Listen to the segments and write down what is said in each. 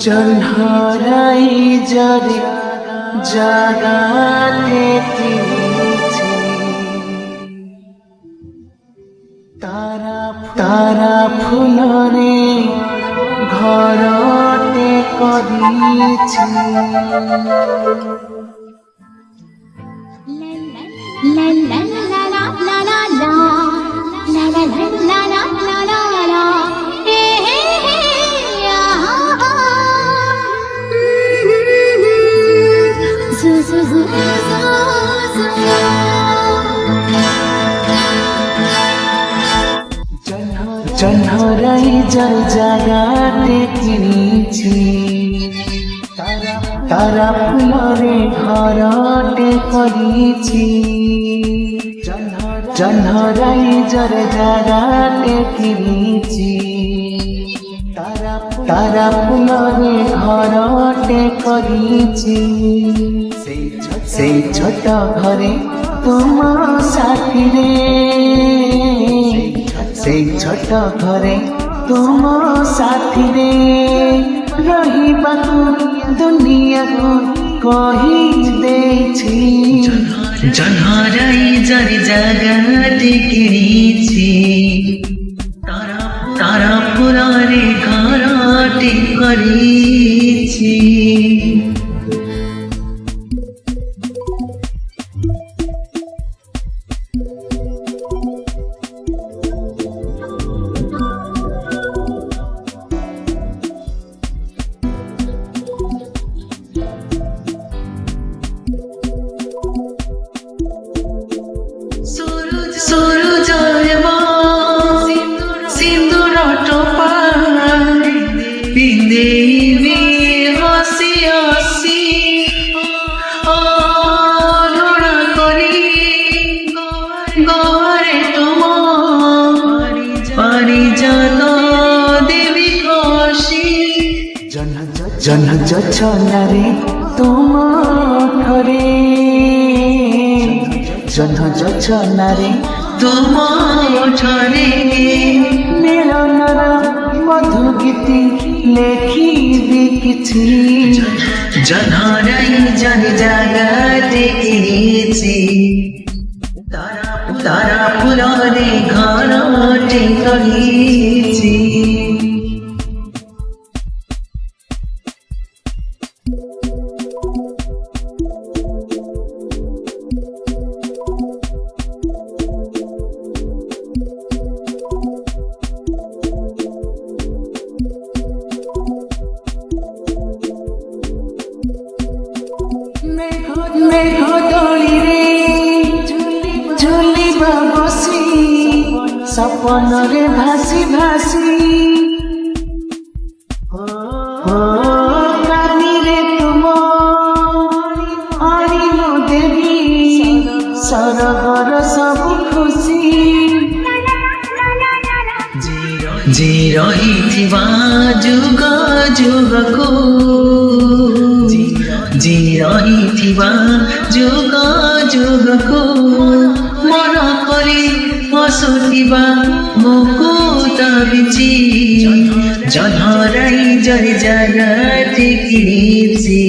জহরাই যারে জাগাতে তিনিছি তারা ফুলরে ঘরতে করিছি La la la la la la la la la la la la la la hey hey hey ah zu zu zu জহরাই যার জাগাতে কিনেছি তারা ফুলরে ঘরতে করিছি জহরাই যার জাগাতে কিনেছি তারা ফুলরে ঘরতে করিছি সেই ছোট ঘরে তোমার সাথীরে সেই ছোট ঘরে তোমার সাথীরে রহিବାକୁ দুনিয়াକୁ কহি ଦେଇছি জহরাই যার জাগাতে কিনেছি তারা ফুলরে ঘরতে করিছি সিন্দুর টোপা পিন্দেবি হসি হসি অলোড়া করি গরে তোমার পারিজাত দেবী খুশি জহ্ন যোছনারে তোমার ঘরে জহ্ন যোছনারে তোমার ঠরে মিলনর মধু গীতি লেখিবি কিছু জহরাই যার জাগাতে কিনেছি তারা ফুলরে ঘরতে করিছি মেঘ দলিরে ঝুলিবা বসি সপନରେ ভাসি ভাসি কানিরে তুম আনিল দেবী সরগর সবু খুশি জি রহিଥିବା ଯୁଗ ଯୁଗକୁ ଜି ରହିଥିବା ଯୁଗ ଯୁଗକୁ ମନ କରି ହସୁଥିବା ମୁକୁଟ ବିଚି ଜହରାଇ ଯାର ଜାଗାତେ କିନେଛି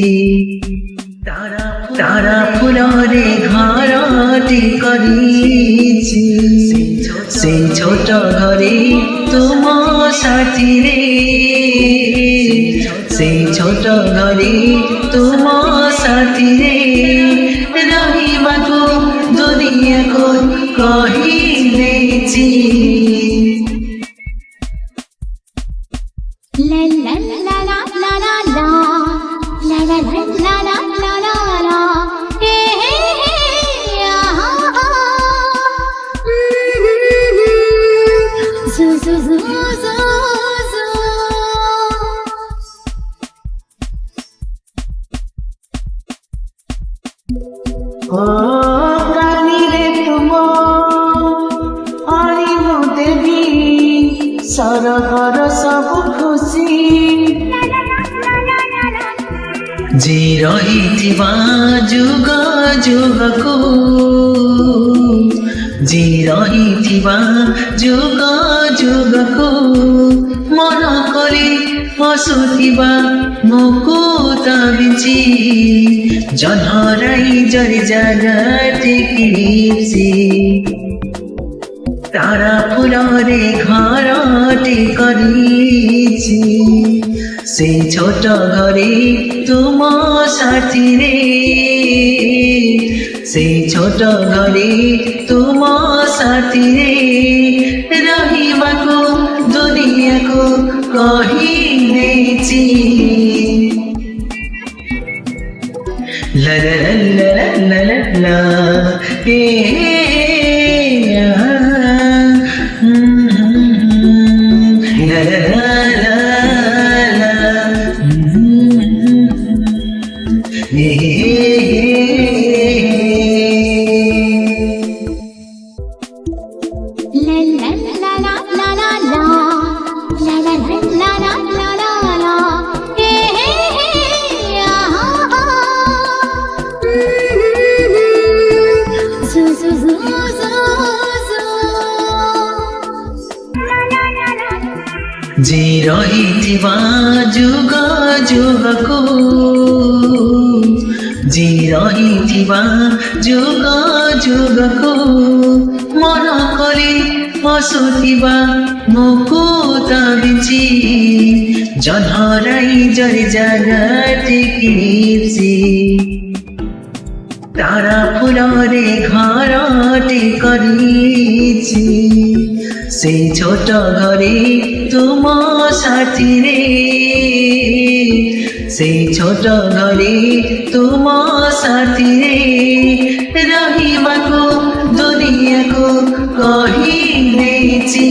ତାରା ফুলরে ঘরতে করিছি সেই ছোট ঘরে তুম সাথীরে সেই ছোট ঘরে তুম সাথীরে রহিବାକୁ দুনিয়াକୁ কহি ଦେଇছি la la la la la la la la la la la la la la hey hey hey ah zu zu zu zu ও কানিরে তুম আনিল দেবী সরগর সবু খুশি জি ରହିଥିବା ଯୁଗ ଯୁଗକୁ ଜି ରହିଥିବା ଯୁଗ ଯୁଗକୁ ମନ କରି हसुथिबा मुकुत बिची जनहराई जरि जागते किसी तारा फुलरे घरटे करिछि से छोट घरे तुम साथी रे से छोट घरे तुम साथी रे रहिबाको दुनियाको कहिदेछि ला ला ला ला ला ला ए ला ला ला ला La la la la la la la. La la la la la la la la. Hey hey hey. Ah ah. Zo zo zo zo zo. La la la la. जी रहिथिबा जुग जुगको जी रहिथिबा जुग जुगको मन करे हसुथिबा मुकुत बिची जनहराई जरि जागते किसी तारा फुलरे घरटे करिछि से छोट घरे तुम साथी रे से छोट घरे तुम साथी रे रहिबाको दुनियाको कहिदेछि